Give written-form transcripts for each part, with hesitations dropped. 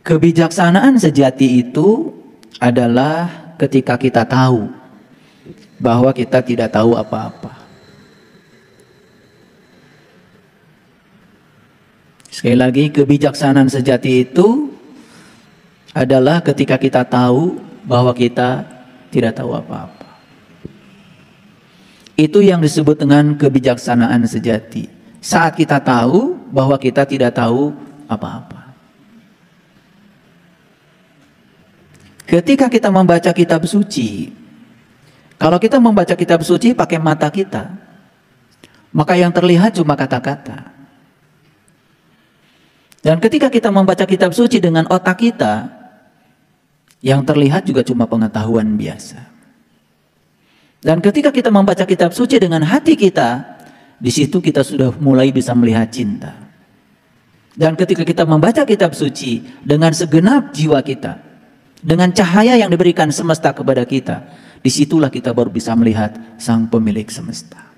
Kebijaksanaan sejati itu adalah ketika kita tahu bahwa kita tidak tahu apa-apa. Sekali lagi, kebijaksanaan sejati itu adalah ketika kita tahu bahwa kita tidak tahu apa-apa. Itu yang disebut dengan kebijaksanaan sejati. Saat kita tahu bahwa kita tidak tahu apa-apa. Ketika kita membaca kitab suci, kalau kita membaca kitab suci pakai mata kita, maka yang terlihat cuma kata-kata. Dan ketika kita membaca kitab suci dengan otak kita, yang terlihat juga cuma pengetahuan biasa. Dan ketika kita membaca kitab suci dengan hati kita, di situ kita sudah mulai bisa melihat cinta. Dan ketika kita membaca kitab suci dengan segenap jiwa kita, dengan cahaya yang diberikan semesta kepada kita, disitulah kita baru bisa melihat sang pemilik semesta.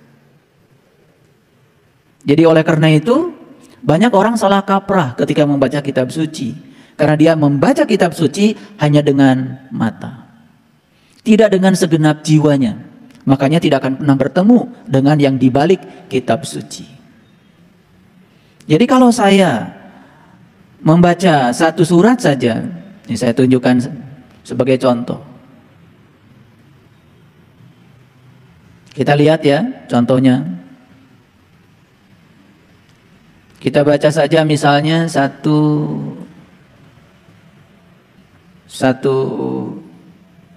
Jadi oleh karena itu, banyak orang salah kaprah ketika membaca kitab suci. Karena dia membaca kitab suci hanya dengan mata, tidak dengan segenap jiwanya. Makanya tidak akan pernah bertemu dengan yang dibalik kitab suci. Jadi kalau saya membaca satu surat saja, ini saya tunjukkan sebagai contoh. Kita lihat ya contohnya. Kita baca saja misalnya satu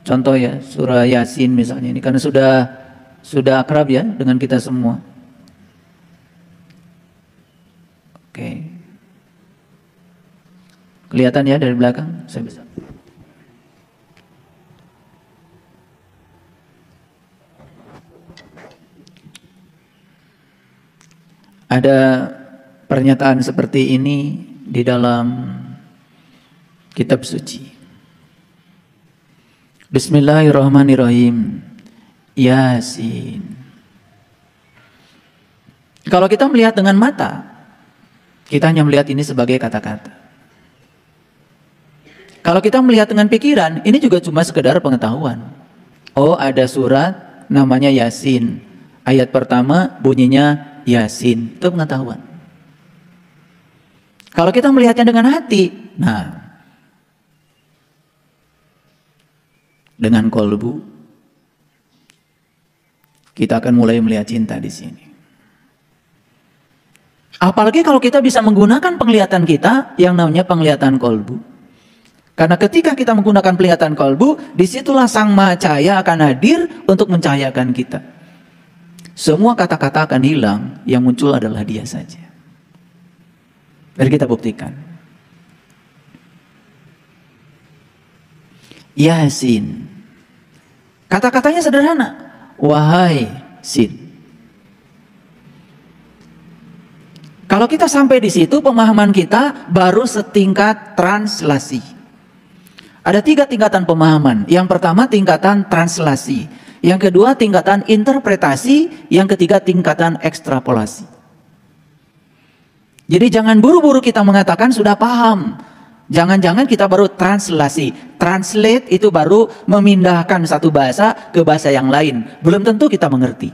contoh ya, surah Yasin misalnya ini, karena sudah akrab ya dengan kita semua. Oke. Kelihatan ya dari belakang? Saya bisa. Ada pernyataan seperti ini di dalam kitab suci. Bismillahirrahmanirrahim. Yasin. Kalau kita melihat dengan mata, kita hanya melihat ini sebagai kata-kata. Kalau kita melihat dengan pikiran, ini juga cuma sekedar pengetahuan. Oh, ada surat namanya Yasin. Ayat pertama bunyinya Yasin. Itu pengetahuan. Kalau kita melihatnya dengan hati, nah, dengan kolbu, kita akan mulai melihat cinta di sini. Apalagi kalau kita bisa menggunakan penglihatan kita yang namanya penglihatan kolbu. Karena ketika kita menggunakan penglihatan kolbu, disitulah Sang Maha Cahaya akan hadir untuk mencahayakan kita. Semua kata-kata akan hilang, yang muncul adalah Dia saja. Mari kita buktikan. Yasin. Kata-katanya sederhana. Wahai Sin. Kalau kita sampai di situ, pemahaman kita baru setingkat translasi. Ada 3 tingkatan pemahaman. Yang pertama tingkatan translasi. Yang kedua tingkatan interpretasi. Yang ketiga tingkatan ekstrapolasi. Jadi jangan buru-buru kita mengatakan sudah paham. Jangan-jangan kita baru translasi. Translate itu baru memindahkan satu bahasa ke bahasa yang lain. Belum tentu kita mengerti.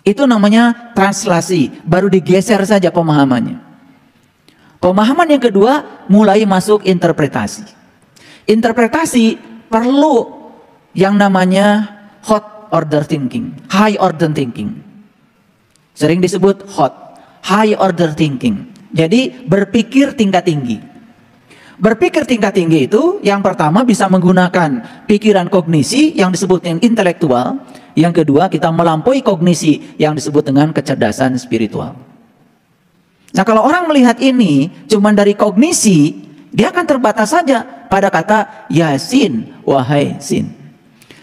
Itu namanya translasi. Baru digeser saja pemahamannya. Pemahaman yang kedua mulai masuk interpretasi. Interpretasi perlu yang namanya hot order thinking, high order thinking. Sering disebut hot, high order thinking. Jadi berpikir tingkat tinggi. Berpikir tingkat tinggi itu yang pertama bisa menggunakan pikiran kognisi yang disebut dengan intelektual. Yang kedua kita melampaui kognisi yang disebut dengan kecerdasan spiritual. Nah kalau orang melihat ini cuma dari kognisi, dia akan terbatas saja pada kata Yasin, wahai Sin.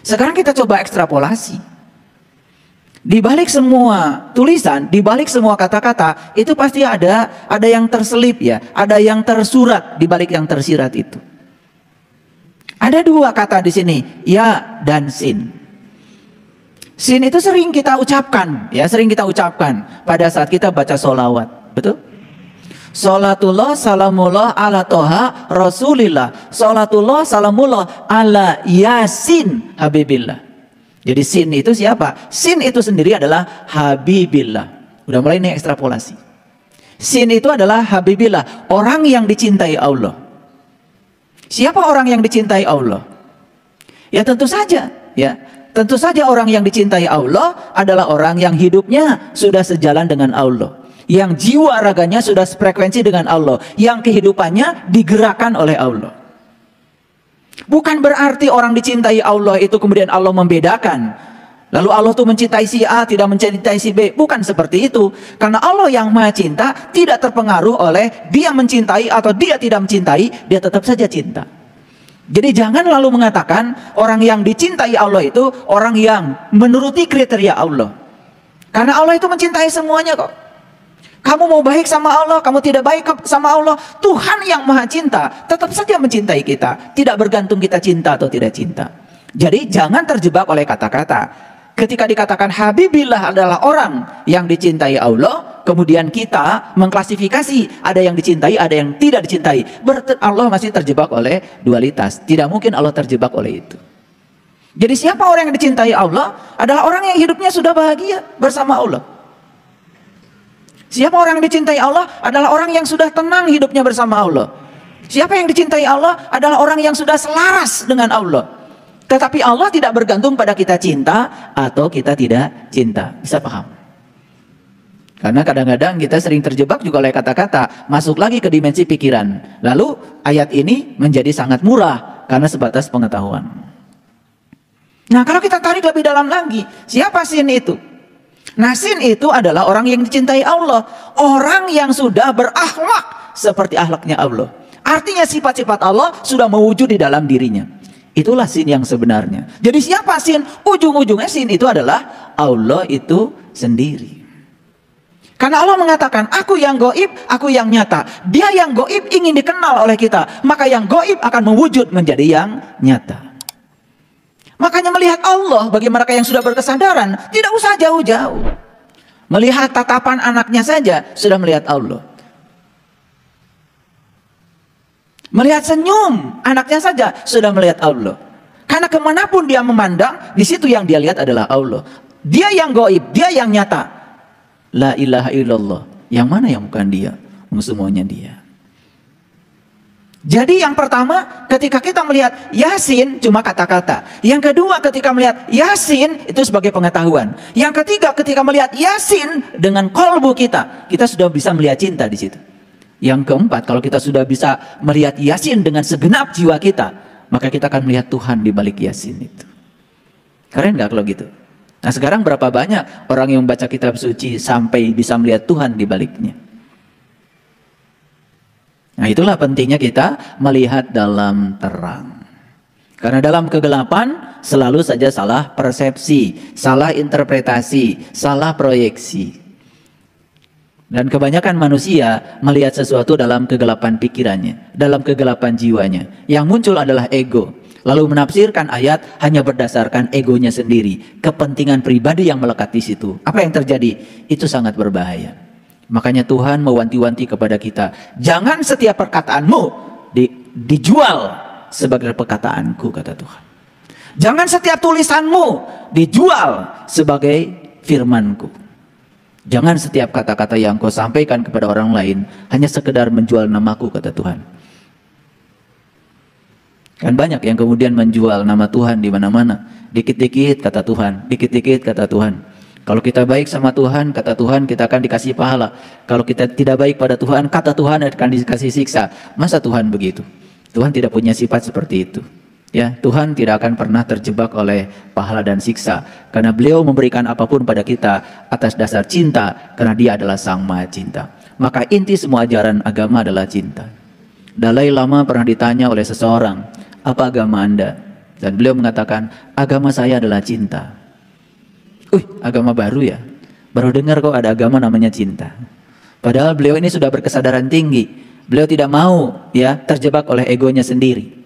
Sekarang kita coba ekstrapolasi. Di balik semua tulisan, di balik semua kata-kata, itu pasti ada yang terselip ya, ada yang tersurat di balik yang tersirat itu. Ada 2 kata di sini, ya dan sin. Sin itu sering kita ucapkan, ya sering kita ucapkan pada saat kita baca sholawat, betul? Salatullah salamullah ala toha rasulillah. Salatullah salamullah ala yasin habibillah. Jadi sin itu siapa? Sin itu sendiri adalah habibillah. Udah mulai nih ekstrapolasi. Sin itu adalah habibillah, orang yang dicintai Allah. Siapa orang yang dicintai Allah? Ya tentu saja, ya. Tentu saja orang yang dicintai Allah adalah orang yang hidupnya sudah sejalan dengan Allah, yang jiwa raganya sudah sefrekuensi dengan Allah, yang kehidupannya digerakkan oleh Allah. Bukan berarti orang dicintai Allah itu kemudian Allah membedakan. Lalu Allah tuh mencintai si A, tidak mencintai si B. Bukan seperti itu. Karena Allah yang maha cinta tidak terpengaruh oleh dia mencintai atau dia tidak mencintai, dia tetap saja cinta. Jadi jangan lalu mengatakan orang yang dicintai Allah itu orang yang menuruti kriteria Allah. Karena Allah itu mencintai semuanya kok. Kamu mau baik sama Allah, kamu tidak baik sama Allah, Tuhan yang maha cinta tetap saja mencintai kita. Tidak bergantung kita cinta atau tidak cinta. Jadi jangan terjebak oleh kata-kata. Ketika dikatakan Habibillah adalah orang yang dicintai Allah, kemudian kita mengklasifikasi ada yang dicintai, ada yang tidak dicintai. Berarti Allah masih terjebak oleh dualitas. Tidak mungkin Allah terjebak oleh itu. Jadi siapa orang yang dicintai Allah? Adalah orang yang hidupnya sudah bahagia bersama Allah. Siapa orang yang dicintai Allah? Adalah orang yang sudah tenang hidupnya bersama Allah. Siapa yang dicintai Allah? Adalah orang yang sudah selaras dengan Allah. Tetapi Allah tidak bergantung pada kita cinta atau kita tidak cinta. Bisa paham? Karena kadang-kadang kita sering terjebak juga oleh kata-kata, masuk lagi ke dimensi pikiran. Lalu ayat ini menjadi sangat murah karena sebatas pengetahuan. Nah, kalau kita tarik lebih dalam lagi, siapa sin itu? Nah, sin itu adalah orang yang dicintai Allah, orang yang sudah berakhlak seperti akhlaknya Allah. Artinya sifat-sifat Allah sudah mewujud di dalam dirinya. Itulah sin yang sebenarnya. Jadi siapa sin? Ujung-ujungnya sin itu adalah Allah itu sendiri. Karena Allah mengatakan, aku yang goib, aku yang nyata. Dia yang goib ingin dikenal oleh kita. Maka yang goib akan mewujud menjadi yang nyata. Makanya melihat Allah bagi mereka yang sudah berkesadaran, tidak usah jauh-jauh. Melihat tatapan anaknya saja sudah melihat Allah. Melihat senyum anaknya saja sudah melihat Allah. Karena kemanapun dia memandang, di situ yang dia lihat adalah Allah. Dia yang goib, dia yang nyata. La ilaha illallah. Yang mana yang bukan dia? Semuanya dia. Jadi yang pertama, ketika kita melihat Yasin cuma kata-kata. Yang kedua, ketika melihat Yasin itu sebagai pengetahuan. Yang ketiga, ketika melihat Yasin dengan kolbu kita sudah bisa melihat cinta di situ. Yang keempat, kalau kita sudah bisa melihat Yasin dengan segenap jiwa kita, maka kita akan melihat Tuhan di balik Yasin itu. Keren nggak kalau gitu? Nah, sekarang berapa banyak orang yang membaca kitab suci sampai bisa melihat Tuhan di baliknya? Nah, itulah pentingnya kita melihat dalam terang. Karena dalam kegelapan selalu saja salah persepsi, salah interpretasi, salah proyeksi. Dan kebanyakan manusia melihat sesuatu dalam kegelapan pikirannya, dalam kegelapan jiwanya. Yang muncul adalah ego. Lalu menafsirkan ayat hanya berdasarkan egonya sendiri. Kepentingan pribadi yang melekat di situ. Apa yang terjadi? Itu sangat berbahaya. Makanya Tuhan mewanti-wanti kepada kita. Jangan setiap perkataanmu dijual sebagai perkataanku, kata Tuhan. Jangan setiap tulisanmu dijual sebagai firmanku. Jangan setiap kata-kata yang kau sampaikan kepada orang lain hanya sekedar menjual namaku, kata Tuhan. Kan banyak yang kemudian menjual nama Tuhan di mana-mana. Dikit-dikit kata Tuhan, dikit-dikit kata Tuhan. Kalau kita baik sama Tuhan, kata Tuhan, kita akan dikasih pahala. Kalau kita tidak baik pada Tuhan, kata Tuhan akan dikasih siksa. Masa Tuhan begitu? Tuhan tidak punya sifat seperti itu. Ya, Tuhan tidak akan pernah terjebak oleh pahala dan siksa, karena Beliau memberikan apapun pada kita atas dasar cinta, karena Dia adalah Sang Maha Cinta. Maka inti semua ajaran agama adalah cinta. Dalai Lama pernah ditanya oleh seseorang, apa agama Anda? Dan beliau mengatakan, agama saya adalah cinta. Agama baru ya? Baru dengar kok ada agama namanya cinta. Padahal beliau ini sudah berkesadaran tinggi. Beliau tidak mau ya terjebak oleh egonya sendiri.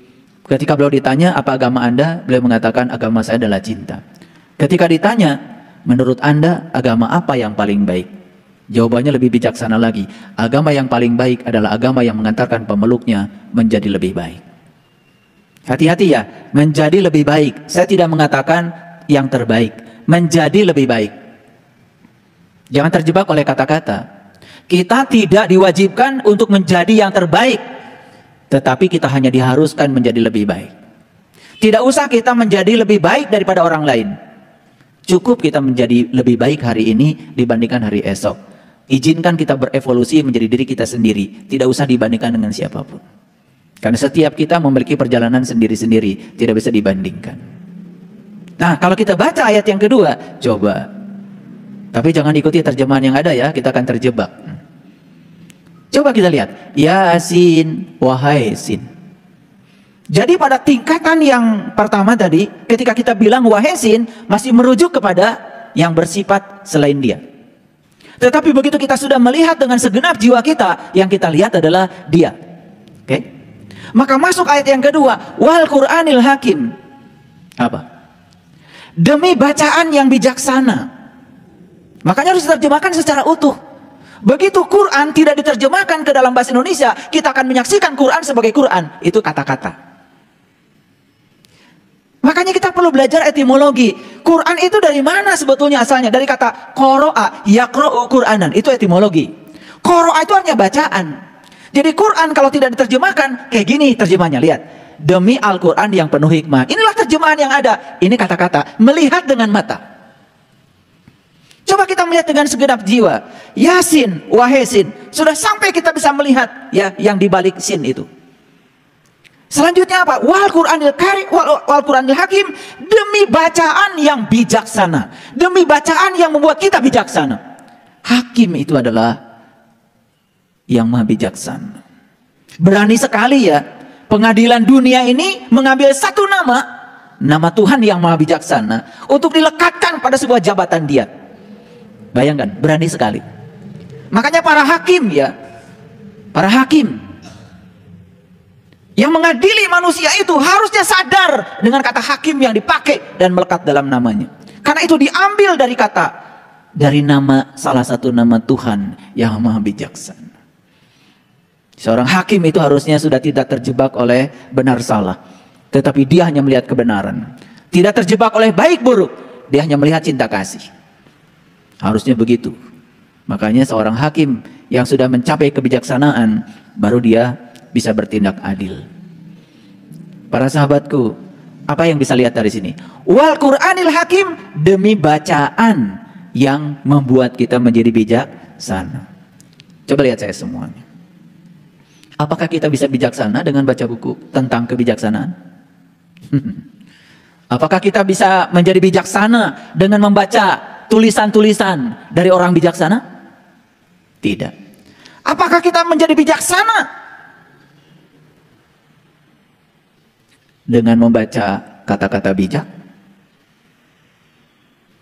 Ketika beliau ditanya, apa agama Anda? Beliau mengatakan, agama saya adalah cinta. Ketika ditanya, menurut Anda agama apa yang paling baik? Jawabannya lebih bijaksana lagi. Agama yang paling baik adalah agama yang mengantarkan pemeluknya menjadi lebih baik. Hati-hati ya, menjadi lebih baik. Saya tidak mengatakan yang terbaik, menjadi lebih baik. Jangan terjebak oleh kata-kata. Kita tidak diwajibkan untuk menjadi yang terbaik, tetapi kita hanya diharuskan menjadi lebih baik. Tidak usah kita menjadi lebih baik daripada orang lain. Cukup kita menjadi lebih baik hari ini dibandingkan hari esok. Izinkan kita berevolusi menjadi diri kita sendiri. Tidak usah dibandingkan dengan siapapun. Karena setiap kita memiliki perjalanan sendiri-sendiri, tidak bisa dibandingkan. Nah, kalau kita baca ayat yang kedua, coba. Tapi jangan ikuti terjemahan yang ada ya, kita akan terjebak. Coba kita lihat. Yasin, wahai Sin. Jadi pada tingkatan yang pertama tadi, ketika kita bilang wahai Sin, masih merujuk kepada yang bersifat selain dia. Tetapi begitu kita sudah melihat dengan segenap jiwa kita, yang kita lihat adalah dia. Oke? Maka masuk ayat yang kedua, wal Qur'anil Hakim. Apa? Demi bacaan yang bijaksana. Makanya harus diterjemahkan secara utuh. Begitu Quran tidak diterjemahkan ke dalam bahasa Indonesia, kita akan menyaksikan Quran sebagai Quran. Itu kata-kata. Makanya kita perlu belajar etimologi. Quran itu dari mana sebetulnya asalnya? Dari kata qoro'a, yaqro'u Qur'anan. Itu etimologi. Qoro'a itu artinya bacaan. Jadi Quran kalau tidak diterjemahkan, kayak gini terjemahnya. Lihat. Demi Al-Quran yang penuh hikmah. Inilah terjemahan yang ada. Ini kata-kata. Melihat dengan mata. Coba kita melihat dengan segenap jiwa. Yasin, wahai Sin. Sudah sampai kita bisa melihat ya yang dibalik Sin itu. Selanjutnya apa? Wal Qur'anil Hakim, demi bacaan yang bijaksana. Demi bacaan yang membuat kita bijaksana. Hakim itu adalah yang maha bijaksana. Berani sekali ya, pengadilan dunia ini mengambil satu nama Tuhan yang maha bijaksana, untuk dilekatkan pada sebuah jabatan dia. Bayangkan, berani sekali. Makanya para hakim ya, para hakim yang mengadili manusia itu harusnya sadar dengan kata hakim yang dipakai dan melekat dalam namanya. Karena itu diambil dari nama salah satu nama Tuhan yang maha bijaksana. Seorang hakim itu harusnya sudah tidak terjebak oleh benar salah, tetapi dia hanya melihat kebenaran. Tidak terjebak oleh baik buruk, dia hanya melihat cinta kasih. Harusnya begitu. Makanya seorang hakim yang sudah mencapai kebijaksanaan, baru dia bisa bertindak adil. Para sahabatku, apa yang bisa lihat dari sini? Wal Qur'anil Hakim, demi bacaan yang membuat kita menjadi bijaksana. Coba lihat saya semuanya. Apakah kita bisa bijaksana dengan baca buku tentang kebijaksanaan? Apakah kita bisa menjadi bijaksana dengan membaca tulisan-tulisan dari orang bijaksana? Tidak. Apakah kita menjadi bijaksana dengan membaca kata-kata bijak?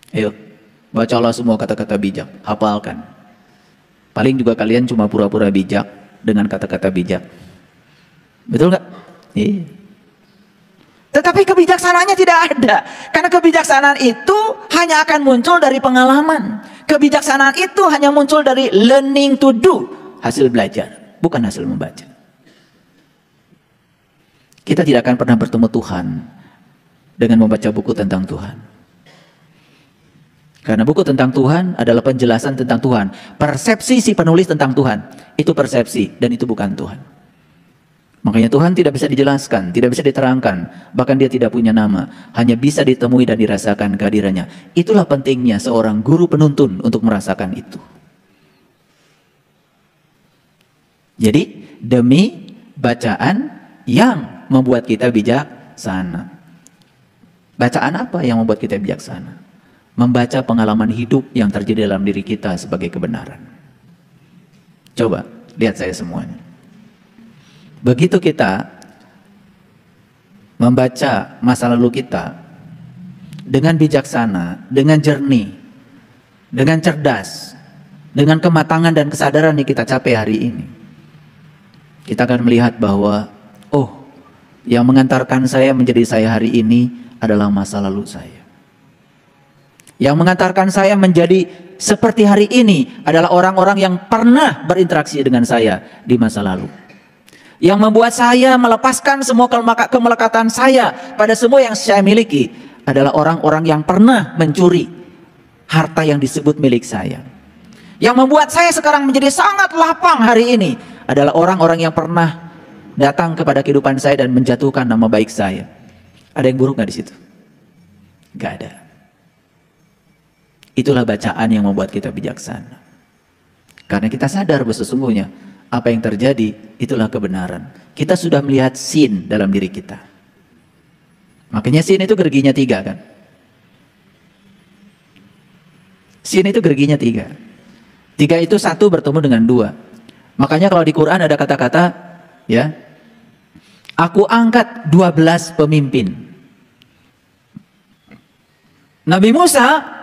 Ayo, bacalah semua kata-kata bijak, hafalkan. Paling juga kalian cuma pura-pura bijak dengan kata-kata bijak. Betul nggak? Iya. Tetapi kebijaksanaannya tidak ada. Karena kebijaksanaan itu hanya akan muncul dari pengalaman. Kebijaksanaan itu hanya muncul dari learning to do, hasil belajar, bukan hasil membaca. Kita tidak akan pernah bertemu Tuhan dengan membaca buku tentang Tuhan. Karena buku tentang Tuhan adalah penjelasan tentang Tuhan. Persepsi si penulis tentang Tuhan, itu persepsi dan itu bukan Tuhan. Makanya Tuhan tidak bisa dijelaskan, tidak bisa diterangkan. Bahkan dia tidak punya nama, hanya bisa ditemui dan dirasakan kehadirannya. Itulah pentingnya seorang guru penuntun untuk merasakan itu. Jadi demi bacaan yang membuat kita bijaksana. Bacaan apa yang membuat kita bijaksana? Membaca pengalaman hidup yang terjadi dalam diri kita sebagai kebenaran. Coba lihat saya semuanya. Begitu kita membaca masa lalu kita dengan bijaksana, dengan jernih, dengan cerdas, dengan kematangan dan kesadaran yang kita capai hari ini, kita akan melihat bahwa oh, yang mengantarkan saya menjadi saya hari ini adalah masa lalu saya. Yang mengantarkan saya menjadi seperti hari ini adalah orang-orang yang pernah berinteraksi dengan saya di masa lalu. Yang membuat saya melepaskan semua kemelekatan saya pada semua yang saya miliki adalah orang-orang yang pernah mencuri harta yang disebut milik saya. Yang membuat saya sekarang menjadi sangat lapang hari ini adalah orang-orang yang pernah datang kepada kehidupan saya dan menjatuhkan nama baik saya. Ada yang buruk nggak di situ? Nggak ada. Itulah bacaan yang membuat kita bijaksana. Karena kita sadar bahwa sesungguhnya apa yang terjadi itulah kebenaran. Kita sudah melihat sin dalam diri kita. Makanya sin itu gerginya 3 kan. Sin itu gerginya 3. 3 itu 1 bertemu dengan 2. Makanya kalau di Quran ada kata-kata, ya, aku angkat 12 pemimpin. Nabi Musa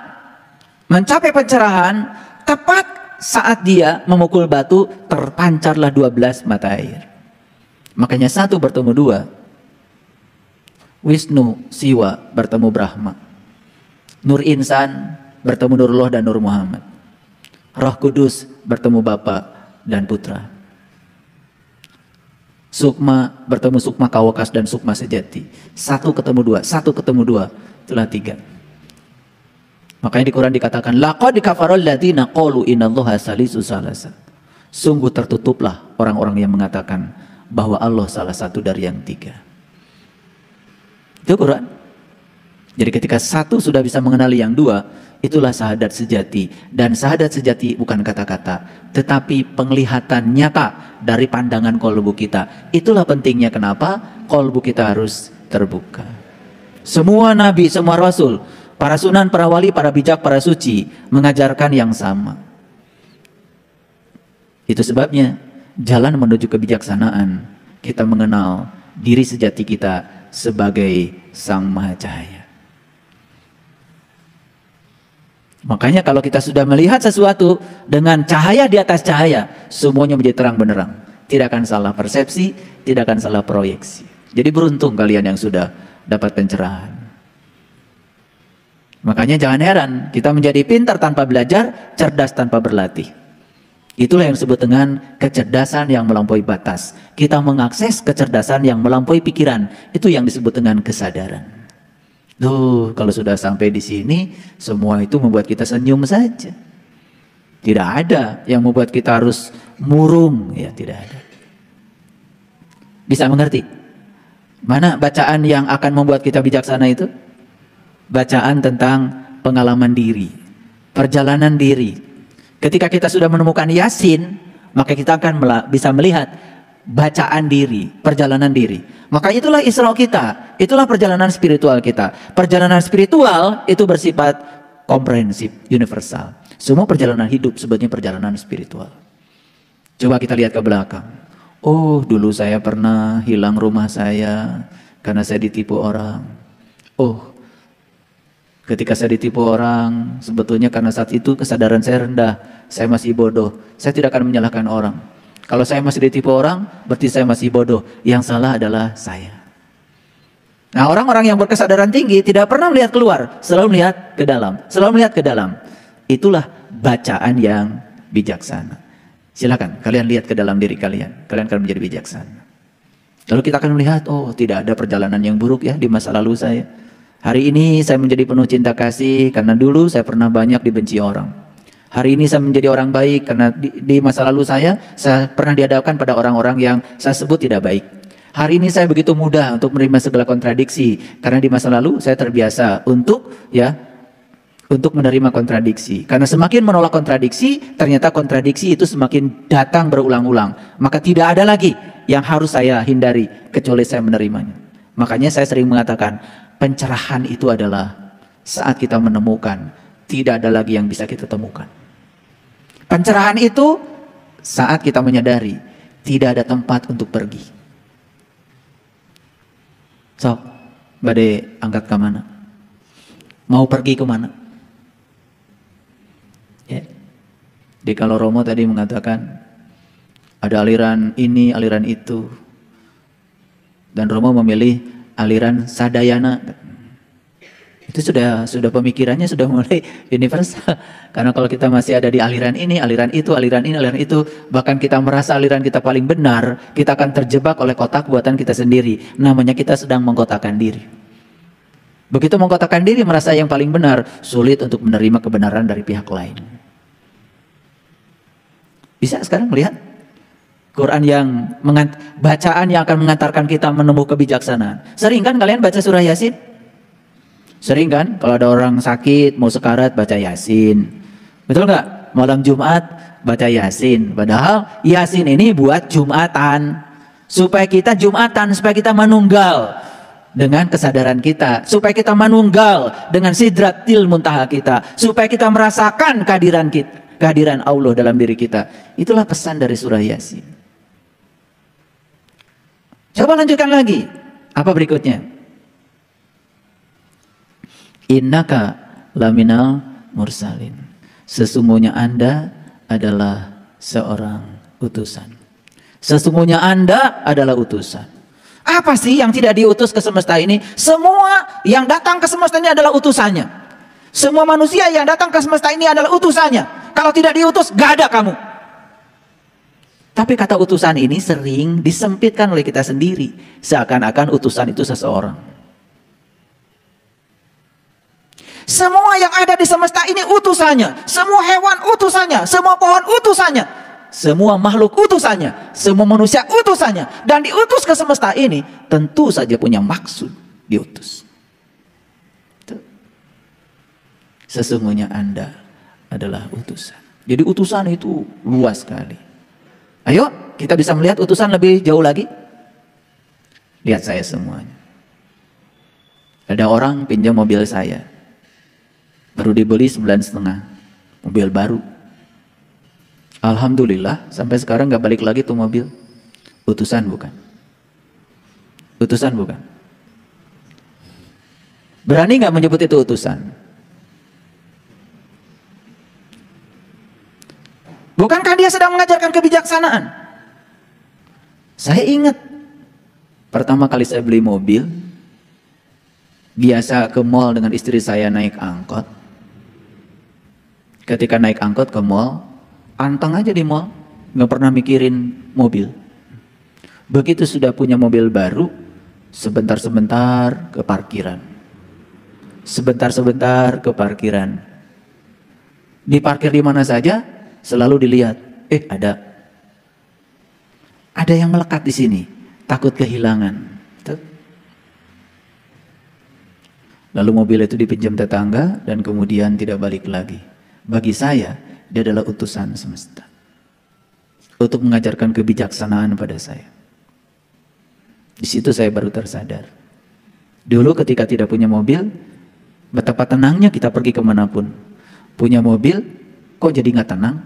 mencapai pencerahan tepat saat dia memukul batu, terpancarlah 12 mata air. Makanya 1 bertemu 2. Wisnu, Siwa bertemu Brahma. Nur Insan bertemu Nurullah dan Nur Muhammad. Roh Kudus bertemu Bapa dan Putra. Sukma bertemu Sukma Kawakas dan Sukma Sejati. 1 ketemu 2, 1 ketemu 2, itulah 3. Makanya di Quran dikatakan laqad kafarul ladzina qalu innallaha salisu salasa. Sungguh tertutuplah orang-orang yang mengatakan bahwa Allah salah satu dari yang 3. Itu Quran. Jadi ketika 1 sudah bisa mengenali yang 2, itulah syahadat sejati. Dan syahadat sejati bukan kata-kata, tetapi penglihatan nyata dari pandangan kolbu kita. Itulah pentingnya kenapa kolbu kita harus terbuka. Semua nabi, semua rasul, para sunan, para wali, para bijak, para suci mengajarkan yang sama. Itu sebabnya jalan menuju kebijaksanaan kita mengenal diri sejati kita sebagai Sang Maha Cahaya. Makanya kalau kita sudah melihat sesuatu dengan cahaya di atas cahaya, semuanya menjadi terang benderang. Tidak akan salah persepsi, tidak akan salah proyeksi. Jadi beruntung kalian yang sudah dapat pencerahan. Makanya jangan heran kita menjadi pintar tanpa belajar, cerdas tanpa berlatih. Itulah yang disebut dengan kecerdasan yang melampaui batas. Kita mengakses kecerdasan yang melampaui pikiran. Itu yang disebut dengan kesadaran. Duh, kalau sudah sampai di sini, semua itu membuat kita senyum saja. Tidak ada yang membuat kita harus murung, ya tidak ada. Bisa mengerti? Mana bacaan yang akan membuat kita bijaksana itu? Bacaan tentang pengalaman diri, perjalanan diri. Ketika kita sudah menemukan Yasin, maka kita akan bisa melihat bacaan diri, perjalanan diri. Maka itulah Isra kita, itulah perjalanan spiritual kita. Perjalanan spiritual itu bersifat komprehensif, universal. Semua perjalanan hidup sebetulnya perjalanan spiritual. Coba kita lihat ke belakang. Oh, dulu saya pernah hilang rumah saya karena saya ditipu orang. Oh, ketika saya ditipu orang, sebetulnya karena saat itu kesadaran saya rendah, saya masih bodoh. Saya tidak akan menyalahkan orang. Kalau saya masih ditipu orang, berarti saya masih bodoh. Yang salah adalah saya. Nah, orang-orang yang berkesadaran tinggi tidak pernah melihat keluar, selalu melihat ke dalam, selalu melihat ke dalam. Itulah bacaan yang bijaksana. Silakan kalian lihat ke dalam diri kalian, kalian akan menjadi bijaksana. Lalu kita akan melihat, oh tidak ada perjalanan yang buruk ya di masa lalu saya. Hari ini saya menjadi penuh cinta kasih karena dulu saya pernah banyak dibenci orang. Hari ini saya menjadi orang baik karena di masa lalu saya pernah dihadapkan pada orang-orang yang saya sebut tidak baik. Hari ini saya begitu mudah untuk menerima segala kontradiksi karena di masa lalu saya terbiasa untuk menerima kontradiksi. Karena semakin menolak kontradiksi, ternyata kontradiksi itu semakin datang berulang-ulang. Maka tidak ada lagi yang harus saya hindari kecuali saya menerimanya. Makanya saya sering mengatakan, pencerahan itu adalah saat kita menemukan, tidak ada lagi yang bisa kita temukan. Pencerahan itu saat kita menyadari, tidak ada tempat untuk pergi. So, badai angkat ke mana? Mau pergi ke mana? Ya. Jadi kalau Romo tadi mengatakan, ada aliran ini, aliran itu. Dan Romo memilih aliran Sadayana. Itu sudah pemikirannya sudah mulai universal. Karena kalau kita masih ada di aliran ini, aliran itu, aliran ini, aliran itu, bahkan kita merasa aliran kita paling benar, kita akan terjebak oleh kotak buatan kita sendiri. Namanya kita sedang mengkotakkan diri. Begitu mengkotakkan diri merasa yang paling benar, sulit untuk menerima kebenaran dari pihak lain. Bisa sekarang melihat Quran yang bacaan yang akan mengantarkan kita menemui kebijaksanaan. Sering kan kalian baca surah Yasin? Sering kan kalau ada orang sakit mau sekarat baca Yasin, betul nggak? Malam Jumat baca Yasin, padahal Yasin ini buat Jumatan, supaya kita Jumatan, supaya kita menunggal dengan kesadaran kita, supaya kita menunggal dengan sidratil muntaha kita, supaya kita merasakan kehadiran Allah dalam diri kita. Itulah pesan dari surah Yasin. Coba lanjutkan lagi, apa berikutnya? Innaka laminal mursalin. Sesungguhnya Anda adalah seorang utusan. Sesungguhnya Anda adalah utusan. Apa sih yang tidak diutus ke semesta ini? Semua yang datang ke semesta ini adalah utusannya. Semua manusia yang datang ke semesta ini adalah utusannya. Kalau tidak diutus, gak ada kamu. Tapi kata utusan ini sering disempitkan oleh kita sendiri. Seakan-akan utusan itu seseorang. Semua yang ada di semesta ini utusannya. Semua hewan utusannya. Semua pohon utusannya. Semua makhluk utusannya. Semua manusia utusannya. Dan diutus ke semesta ini tentu saja punya maksud diutus. Sesungguhnya Anda adalah utusan. Jadi utusan itu luas sekali. Ayo kita bisa melihat utusan lebih jauh lagi. Lihat saya semuanya. Ada orang pinjam mobil saya. Baru dibeli 9,5, mobil baru. Alhamdulillah sampai sekarang gak balik lagi tuh mobil. Utusan bukan? Utusan bukan? Berani gak menyebut itu utusan? Bukankah dia sedang mengajarkan kebijaksanaan? Saya ingat pertama kali saya beli mobil, biasa ke mall dengan istri saya naik angkot. Ketika naik angkot ke mall, anteng aja di mall, nggak pernah mikirin mobil. Begitu sudah punya mobil baru, sebentar-sebentar ke parkiran. Sebentar-sebentar ke parkiran. Diparkir di mana saja, selalu dilihat. Ada yang melekat di sini, takut kehilangan. Lalu mobil itu dipinjam tetangga dan kemudian tidak balik lagi. Bagi saya, dia adalah utusan semesta untuk mengajarkan kebijaksanaan pada saya. Di situ saya baru tersadar. Dulu ketika tidak punya mobil, betapa tenangnya kita pergi kemanapun. Punya mobil, kok jadi nggak tenang?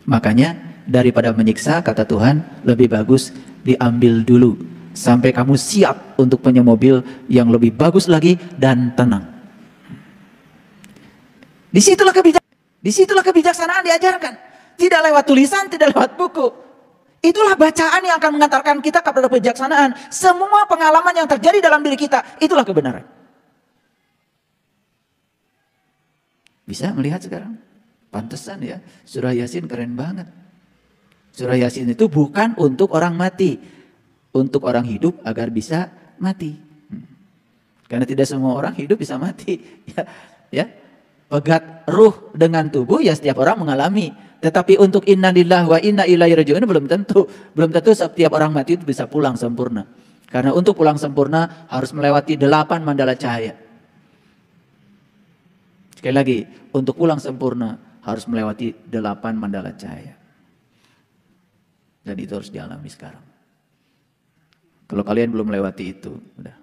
Makanya daripada menyiksa, kata Tuhan, lebih bagus diambil dulu sampai kamu siap untuk punya mobil yang lebih bagus lagi dan tenang. Disitulah kebijaksanaan diajarkan. Tidak lewat tulisan, tidak lewat buku. Itulah bacaan yang akan mengantarkan kita kepada kebijaksanaan. Semua pengalaman yang terjadi dalam diri kita, itulah kebenaran. Bisa melihat sekarang? Pantesan ya, surah Yasin keren banget. Surah Yasin itu bukan untuk orang mati, untuk orang hidup agar bisa mati. Karena tidak semua orang hidup bisa mati. Ya. Pegat ruh dengan tubuh ya setiap orang mengalami. Tetapi untuk inna lillahi wa inna ilaihi raji'un belum tentu. Belum tentu setiap orang mati itu bisa pulang sempurna. Karena untuk pulang sempurna harus melewati 8 mandala cahaya. Sekali lagi, untuk pulang sempurna harus melewati 8 mandala cahaya. Dan itu harus dialami sekarang. Kalau kalian belum melewati itu, udah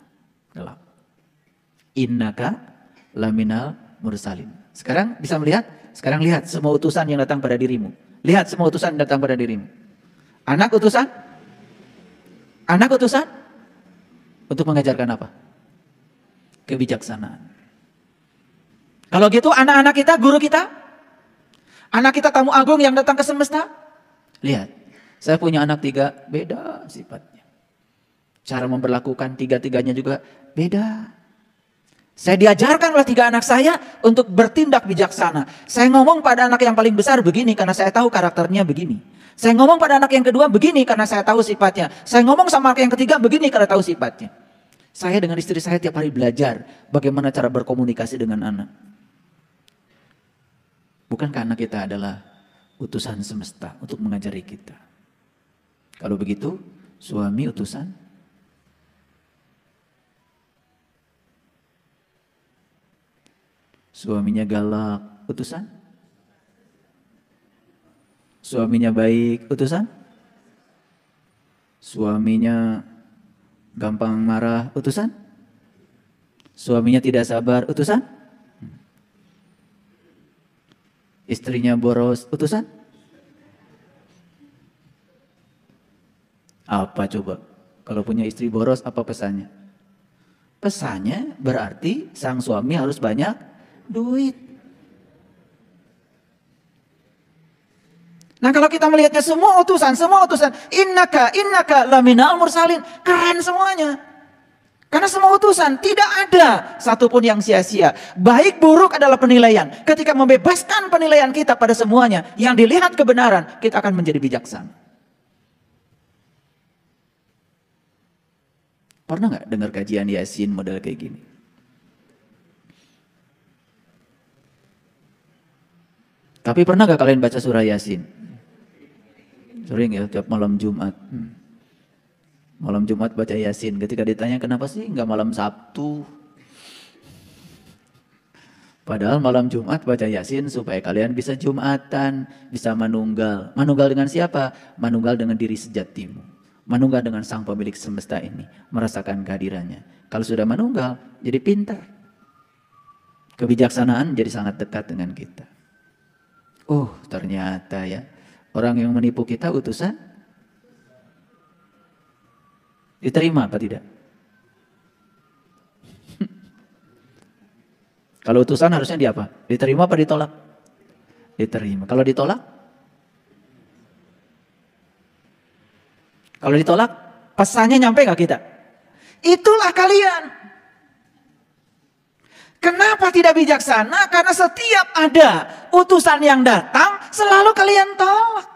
gelap. Innaka laminal mursalin. Sekarang bisa melihat? Sekarang lihat semua utusan yang datang pada dirimu. Lihat semua utusan yang datang pada dirimu. Anak utusan? Anak utusan? Untuk mengajarkan apa? Kebijaksanaan. Kalau gitu anak-anak kita, guru kita? Anak kita tamu agung yang datang ke semesta? Lihat, saya punya anak 3, beda sifatnya. Cara memperlakukan 3-3-nya juga beda. Saya diajarkan oleh 3 anak saya untuk bertindak bijaksana. Saya ngomong pada anak yang paling besar begini karena saya tahu karakternya begini. Saya ngomong pada anak yang kedua begini karena saya tahu sifatnya. Saya ngomong sama anak yang ketiga begini karena tahu sifatnya. Saya dengan istri saya tiap hari belajar bagaimana cara berkomunikasi dengan anak. Bukankah anak kita adalah utusan semesta untuk mengajari kita? Kalau begitu, suami utusan. Suaminya galak, utusan. Suaminya baik, utusan. Suaminya gampang marah, utusan. Suaminya tidak sabar, utusan. Istrinya boros, utusan. Apa coba? Kalau punya istri boros, apa pesannya? Pesannya berarti sang suami harus banyak duit. Nah, kalau kita melihatnya semua utusan, innaka laminal mursalin, keren semuanya. Karena semua utusan, tidak ada satupun yang sia-sia. Baik buruk adalah penilaian. Ketika membebaskan penilaian kita pada semuanya, yang dilihat kebenaran, kita akan menjadi bijaksana. Pernah nggak dengar kajian Yasin model kayak gini? Tapi pernah nggak kalian baca surah Yasin? Sering ya, tiap malam Jumat. Malam Jumat baca Yasin. Ketika ditanya kenapa sih nggak malam Sabtu? Padahal malam Jumat baca Yasin supaya kalian bisa Jumatan, bisa manunggal. Manunggal dengan siapa? Manunggal dengan diri sejatimu. Manunggal dengan sang pemilik semesta ini. Merasakan kehadirannya. Kalau sudah manunggal, jadi pintar. Kebijaksanaan jadi sangat dekat dengan kita. Oh, ternyata ya. Orang yang menipu kita utusan. Diterima apa tidak? Kalau utusan harusnya di apa? Diterima apa ditolak? Diterima. Kalau ditolak? Kalau ditolak, pesannya nyampe gak kita? Itulah kalian. Kenapa tidak bijaksana? Karena setiap ada utusan yang datang, selalu kalian tolak.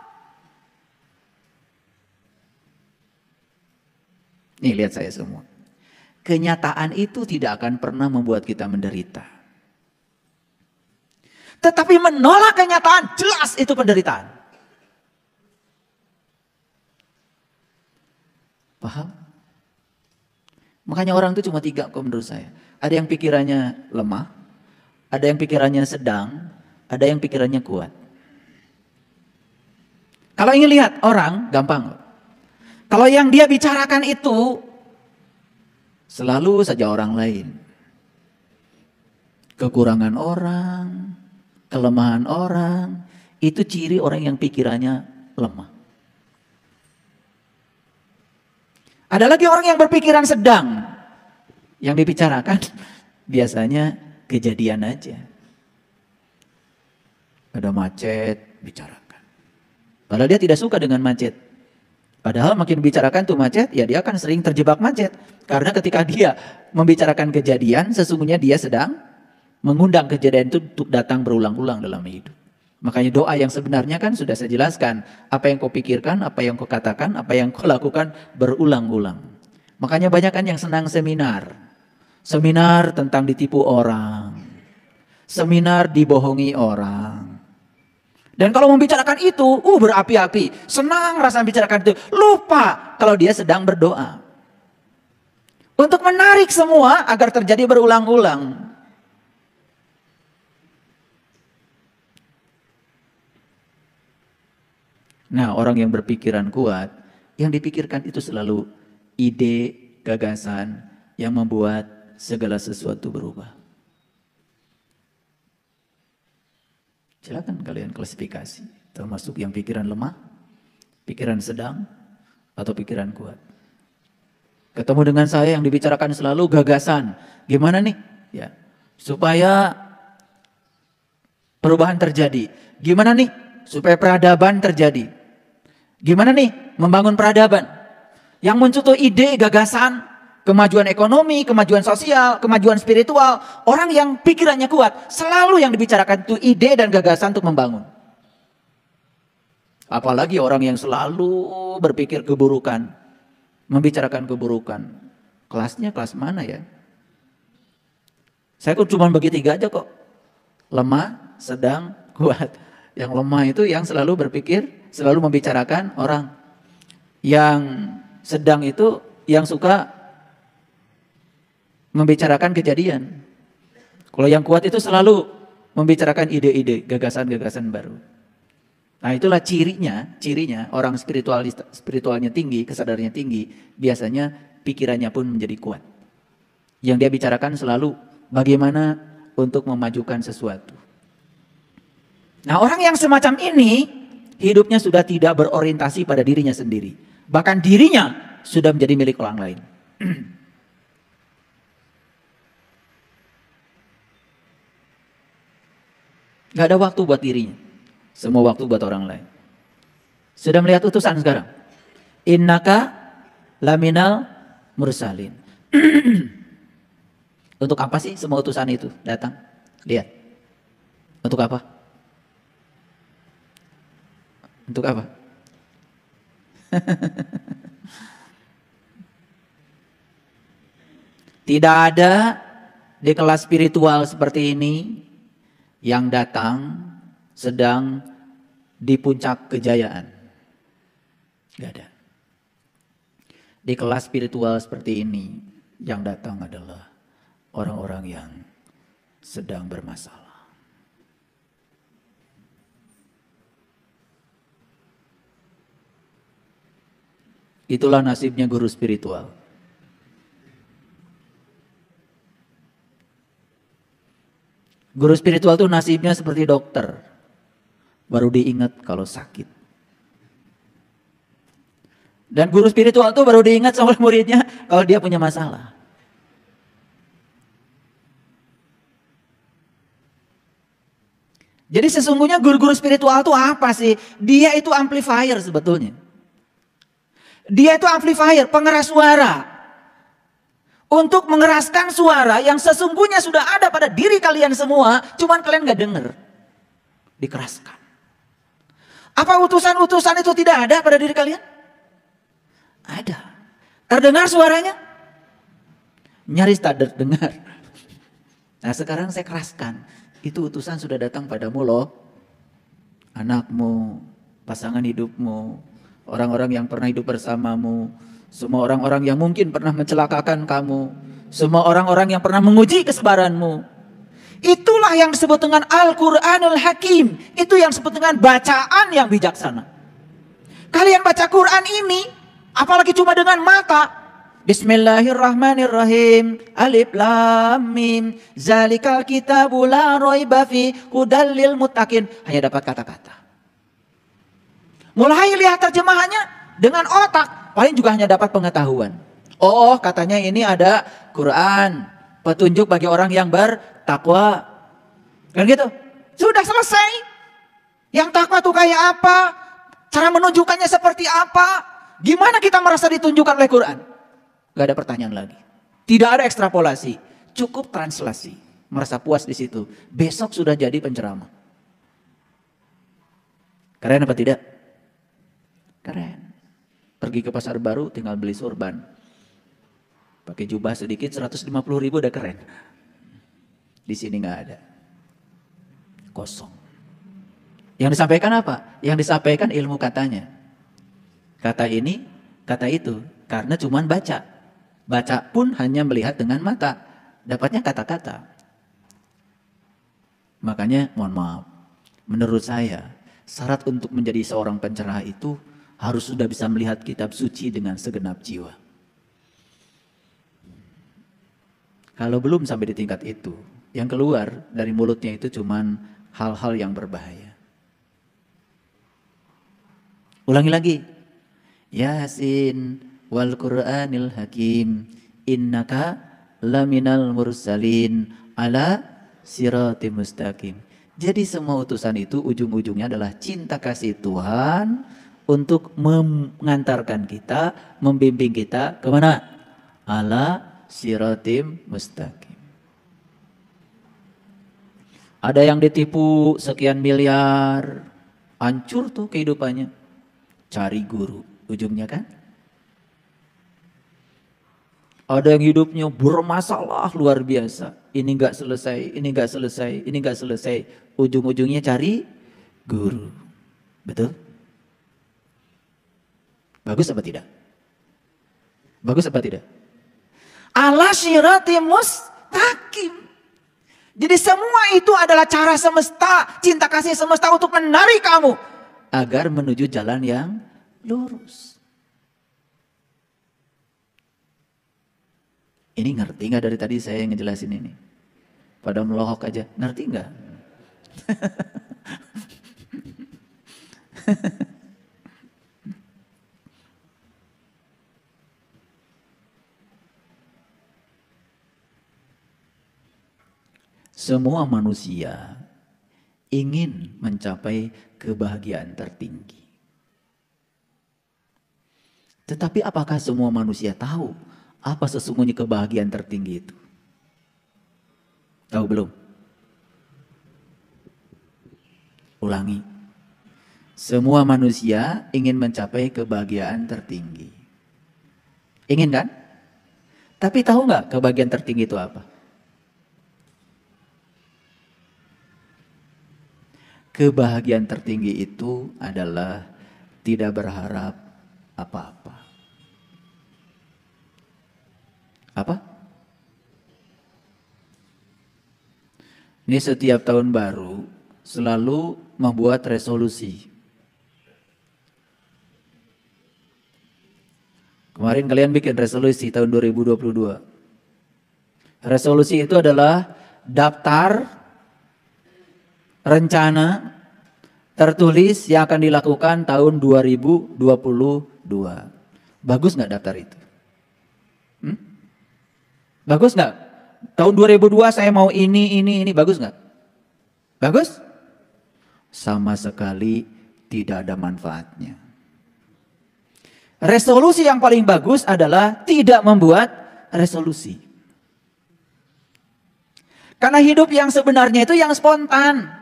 Nih lihat saya semua. Kenyataan itu tidak akan pernah membuat kita menderita. Tetapi menolak kenyataan, jelas itu penderitaan. Paham? Makanya orang itu cuma 3 kok menurut saya. Ada yang pikirannya lemah, ada yang pikirannya sedang, ada yang pikirannya kuat. Kalau ingin lihat orang, gampang. Kalau yang dia bicarakan itu selalu saja orang lain. Kekurangan orang, kelemahan orang, itu ciri orang yang pikirannya lemah. Ada lagi orang yang berpikiran sedang. Yang dibicarakan biasanya kejadian aja. Ada macet, bicarakan. Padahal dia tidak suka dengan macet. Padahal makin bicarakan tuh macet, ya dia akan sering terjebak macet. Karena ketika dia membicarakan kejadian, sesungguhnya dia sedang mengundang kejadian itu untuk datang berulang-ulang dalam hidup. Makanya doa yang sebenarnya kan sudah saya jelaskan. Apa yang kau pikirkan, apa yang kau katakan, apa yang kau lakukan berulang-ulang. Makanya banyak kan yang senang seminar. Seminar tentang ditipu orang. Seminar dibohongi orang. Dan kalau membicarakan itu, berapi-api. Senang rasa membicarakan itu. Lupa kalau dia sedang berdoa. Untuk menarik semua agar terjadi berulang-ulang. Nah, orang yang berpikiran kuat, yang dipikirkan itu selalu ide, gagasan yang membuat segala sesuatu berubah. Silakan kalian klasifikasi, termasuk yang pikiran lemah, pikiran sedang, atau pikiran kuat. Ketemu dengan saya yang dibicarakan selalu gagasan. Gimana nih? Ya, supaya perubahan terjadi. Gimana nih? Supaya peradaban terjadi. Gimana nih? Membangun peradaban. Yang muncul tuh ide, gagasan. kemajuan ekonomi, kemajuan sosial, kemajuan spiritual. Orang yang pikirannya kuat, selalu yang dibicarakan itu ide dan gagasan untuk membangun. Apalagi orang yang selalu berpikir keburukan, membicarakan keburukan. Kelasnya kelas mana ya? Saya cuma bagi 3 aja kok. Lemah, sedang, kuat. Yang lemah itu yang selalu berpikir, selalu membicarakan orang. Yang sedang itu yang suka membicarakan kejadian. Kalau yang kuat itu selalu membicarakan ide-ide, gagasan-gagasan baru. Nah itulah cirinya orang spiritualnya tinggi, kesadarannya tinggi, biasanya pikirannya pun menjadi kuat. Yang dia bicarakan selalu bagaimana untuk memajukan sesuatu. Nah orang yang semacam ini hidupnya sudah tidak berorientasi pada dirinya sendiri. Bahkan dirinya sudah menjadi milik orang lain. Gak ada waktu buat dirinya. Semua waktu buat orang lain. Sudah melihat utusan sekarang? Innaka laminal mursalin. Untuk apa sih semua utusan itu datang? Lihat. Untuk apa? Untuk apa? Tidak ada di kelas spiritual seperti ini yang datang sedang di puncak kejayaan. Gak ada. Di kelas spiritual seperti ini yang datang adalah orang-orang yang sedang bermasalah. Itulah nasibnya guru spiritual. Guru spiritual itu nasibnya seperti dokter. Baru diingat kalau sakit. Dan guru spiritual itu baru diingat sama muridnya kalau dia punya masalah. Jadi sesungguhnya guru-guru spiritual itu apa sih? Dia itu amplifier sebetulnya. Dia itu amplifier, pengeras suara. Untuk mengeraskan suara yang sesungguhnya sudah ada pada diri kalian semua, cuman kalian gak denger. Dikeraskan. Apa utusan-utusan itu tidak ada pada diri kalian? Ada. Terdengar suaranya? Nyaris tak terdengar. Nah sekarang saya keraskan. Itu utusan sudah datang padamu loh. Anakmu, pasangan hidupmu, orang-orang yang pernah hidup bersamamu, semua orang-orang yang mungkin pernah mencelakakan kamu, semua orang-orang yang pernah menguji kesabaranmu. Itulah yang disebut dengan Al-Quranul Hakim. Itu yang disebut dengan bacaan yang bijaksana. Kalian baca Quran ini, apalagi cuma dengan mata. Bismillahirrahmanirrahim. Alif lam mim. Zalikal kitabu la raiba fi hudal lil muttaqin. Hanya dapat kata-kata. Mulai lihat terjemahannya dengan otak, paling juga hanya dapat pengetahuan. Oh, katanya ini ada Quran, petunjuk bagi orang yang bertakwa. Kan gitu. Sudah selesai. Yang takwa itu kayak apa? Cara menunjukkannya seperti apa? Gimana kita merasa ditunjukkan oleh Quran? Gak ada pertanyaan lagi. Tidak ada ekstrapolasi. Cukup translasi. Merasa puas di situ. Besok sudah jadi penceramah. Keren apa tidak? Keren. Pergi ke pasar baru tinggal beli sorban. Pakai jubah sedikit 150.000 udah keren. Di sini nggak ada. Kosong. Yang disampaikan apa? Yang disampaikan ilmu katanya. Kata ini, kata itu. Karena cuman baca. Baca pun hanya melihat dengan mata. Dapatnya kata-kata. Makanya mohon maaf. Menurut saya syarat untuk menjadi seorang pencerah itu harus sudah bisa melihat kitab suci dengan segenap jiwa. Kalau belum sampai di tingkat itu, yang keluar dari mulutnya itu cuman hal-hal yang berbahaya. Ulangi lagi. Yasin wal Qur'anil Hakim innaka laminal mursalin ala siratim mustaqim. Jadi semua utusan itu ujung-ujungnya adalah cinta kasih Tuhan untuk mengantarkan kita, membimbing kita kemana? ala siratim mustaqim. Ada yang ditipu sekian miliar, hancur tuh kehidupannya. Cari guru, ujungnya kan? Ada yang hidupnya bermasalah luar biasa. Ini nggak selesai, ini nggak selesai, ini nggak selesai. Ujung-ujungnya cari guru. Betul? Bagus apa tidak? Bagus apa tidak? Ala sirati mustaqim. Jadi semua itu adalah cara semesta, cinta kasih semesta untuk menarik kamu agar menuju jalan yang lurus. Ini ngerti nggak dari tadi saya ngejelasin ini? Pada melohok aja, ngerti nggak? Semua manusia ingin mencapai kebahagiaan tertinggi. Tetapi apakah semua manusia tahu apa sesungguhnya kebahagiaan tertinggi itu? Tahu belum? Ulangi. Semua manusia ingin mencapai kebahagiaan tertinggi. Ingin kan? Tapi tahu nggak kebahagiaan tertinggi itu apa? Kebahagiaan tertinggi itu adalah tidak berharap apa-apa. Apa? Ini setiap tahun baru selalu membuat resolusi. Kemarin kalian bikin resolusi tahun 2022. Resolusi itu adalah daftar rencana tertulis yang akan dilakukan tahun 2022. Bagus nggak daftar itu? Bagus nggak? Tahun 2002 saya mau ini, bagus nggak? Bagus? Sama sekali tidak ada manfaatnya. Resolusi yang paling bagus adalah tidak membuat resolusi. Karena hidup yang sebenarnya itu yang spontan.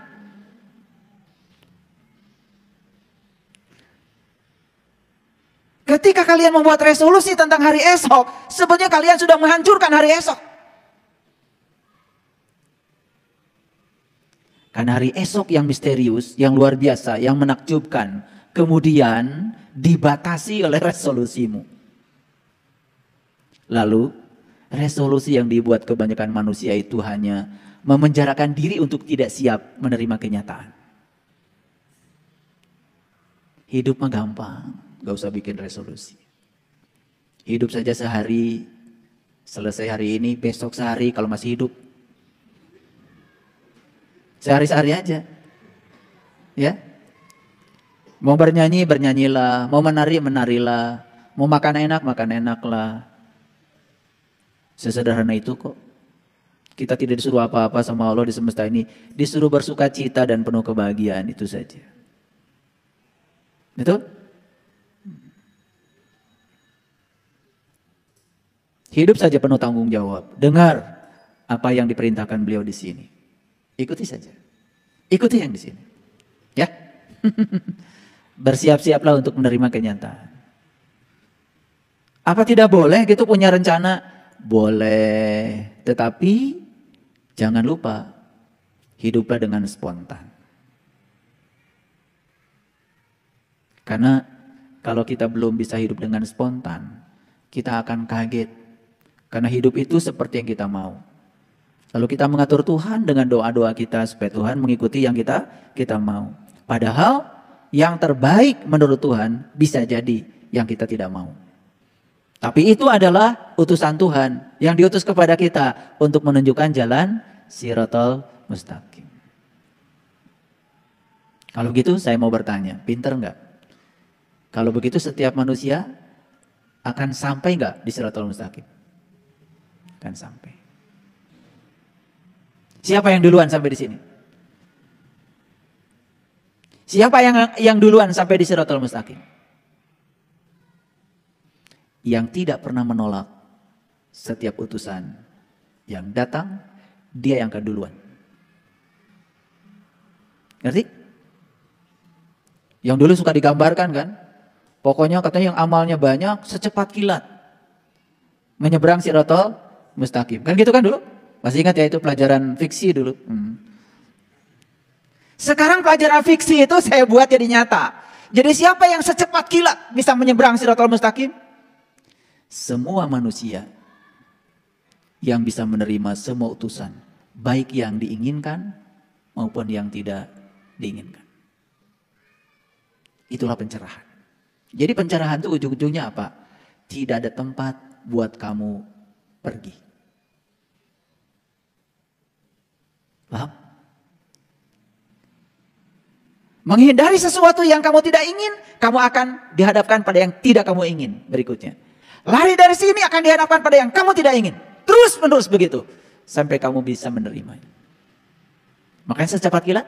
Ketika kalian membuat resolusi tentang hari esok, sebenarnya kalian sudah menghancurkan hari esok. Karena hari esok yang misterius, yang luar biasa, yang menakjubkan, kemudian dibatasi oleh resolusimu. Lalu, resolusi yang dibuat kebanyakan manusia itu hanya memenjarakan diri untuk tidak siap menerima kenyataan. Hidup mah gampang, gak usah bikin resolusi. Hidup saja sehari, selesai hari ini, besok sehari kalau masih hidup. Sehari-sehari aja. Ya. Mau bernyanyi, bernyanyilah. Mau menari, menarilah. Mau makan enak, makan enaklah. Sesederhana itu kok. Kita tidak disuruh apa-apa sama Allah di semesta ini. Disuruh bersuka cita dan penuh kebahagiaan, itu saja. Betul? Hidup saja penuh tanggung jawab. Dengar apa yang diperintahkan beliau di sini. Ikuti saja. Ikuti yang di sini. Ya. Bersiap-siaplah untuk menerima kenyataan. Apa tidak boleh gitu punya rencana? Boleh. Tetapi jangan lupa hiduplah dengan spontan. Karena kalau kita belum bisa hidup dengan spontan, kita akan kaget. Karena hidup itu seperti yang kita mau. Lalu kita mengatur Tuhan dengan doa-doa kita supaya Tuhan mengikuti yang kita mau. Padahal yang terbaik menurut Tuhan bisa jadi yang kita tidak mau. Tapi itu adalah utusan Tuhan yang diutus kepada kita untuk menunjukkan jalan Shiratal Mustaqim. Kalau begitu saya mau bertanya, pinter enggak? Kalau begitu setiap manusia akan sampai enggak di Shiratal Mustaqim? Akan sampai. Siapa yang duluan sampai di sini? Siapa yang duluan sampai di Shiratal Mustaqim? Yang tidak pernah menolak Setiap utusan yang datang, dia yang keduluan. Ngerti? Yang dulu suka digambarkan kan? Pokoknya katanya yang amalnya banyak, secepat kilat menyeberang Shiratal Mustaqim. Kan gitu kan dulu? Masih ingat ya itu pelajaran fiksi dulu. Sekarang pelajaran fiksi itu saya buat jadi nyata. Jadi siapa yang secepat kilat bisa menyeberang Shiratal Mustaqim? Semua manusia yang bisa menerima semua utusan, baik yang diinginkan maupun yang tidak diinginkan. Itulah pencerahan. Jadi pencerahan itu ujung-ujungnya apa? Tidak ada tempat buat kamu pergi. Paham? Menghindari sesuatu yang kamu tidak ingin, kamu akan dihadapkan pada yang tidak kamu ingin berikutnya. Lari dari sini akan dihadapkan pada yang kamu tidak ingin. Terus menerus begitu. Sampai kamu bisa menerimanya. Makanya secepat kilat.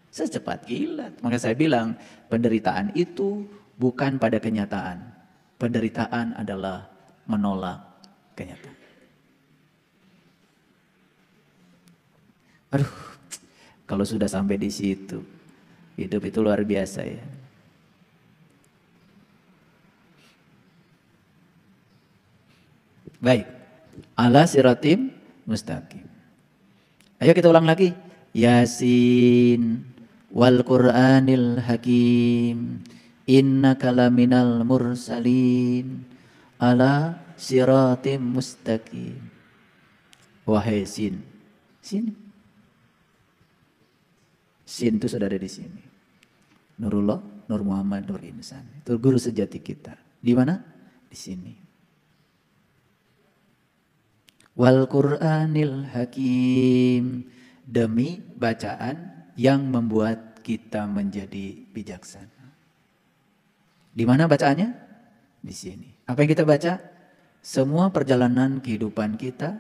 Secepat kilat. Maka saya bilang penderitaan itu bukan pada kenyataan. Penderitaan adalah menolak kenyataan. Aduh, kalau sudah sampai di situ, hidup itu luar biasa ya. Baik, ala siratim mustaqim. Ayo kita ulang lagi. Yasin wal Qur'anil hakim innaka laminal mursalin ala siratim mustaqim. Wahai Sin. Sini. Sin itu sudah ada di sini. Nurullah, Nur Muhammad, Nur Insan. Itu guru sejati kita. Di mana? Di sini. Wal Qur'anil hakim. Demi bacaan yang membuat kita menjadi bijaksana. Di mana bacaannya? Di sini. Apa yang kita baca? Semua perjalanan kehidupan kita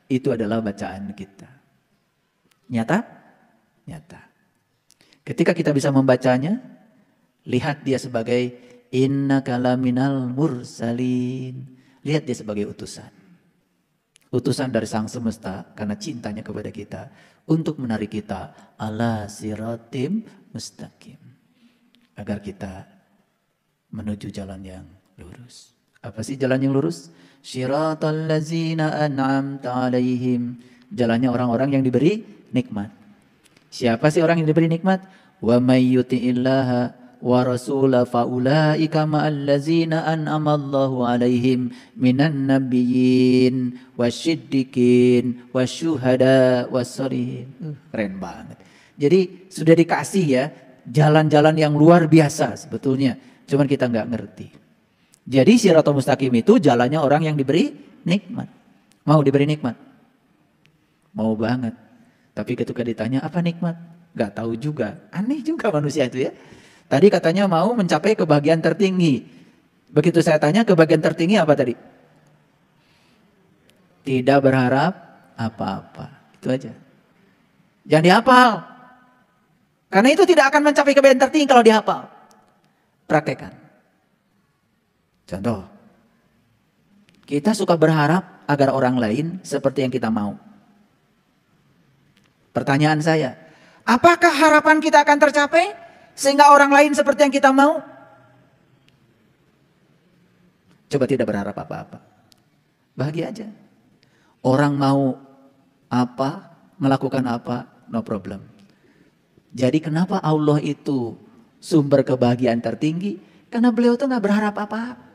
itu adalah bacaan kita. Nyata? Nyata. Ketika kita bisa membacanya, lihat dia sebagai innaka laminal mursalin. Lihat dia sebagai utusan. Utusan dari Sang Semesta karena cintanya kepada kita. Untuk menarik kita ala siratim mustaqim. Agar kita menuju jalan yang lurus. Apa sih jalan yang lurus? Syiratal ladzina an'amta alaihim. Jalannya orang-orang yang diberi nikmat. Siapa sih orang yang diberi nikmat? Wa may yuti'illaha wa rasula faulaika ma'al ladzina an'amallahu alaihim minan nabiyyin wasyiddiqin wasyuhada wassalihin. Keren banget. Jadi sudah dikasih ya jalan-jalan yang luar biasa sebetulnya. Cuman kita nggak ngerti. Jadi Shiratal Mustaqim itu jalannya orang yang diberi nikmat. Mau diberi nikmat? Mau banget. Tapi ketika ditanya apa nikmat? Gak tahu juga. Aneh juga manusia itu ya. Tadi katanya mau mencapai kebahagiaan tertinggi. Begitu saya tanya kebahagiaan tertinggi apa tadi? Tidak berharap apa-apa. Itu aja. Jangan dihafal. Karena itu tidak akan mencapai kebahagiaan tertinggi kalau dihafal. Praktekkan. Contoh. Kita suka berharap agar orang lain seperti yang kita mau. Pertanyaan saya, apakah harapan kita akan tercapai sehingga orang lain seperti yang kita mau? Coba tidak berharap apa-apa. Bahagia aja. Orang mau apa, melakukan apa, no problem. Jadi kenapa Allah itu sumber kebahagiaan tertinggi? Karena beliau tuh gak berharap apa-apa.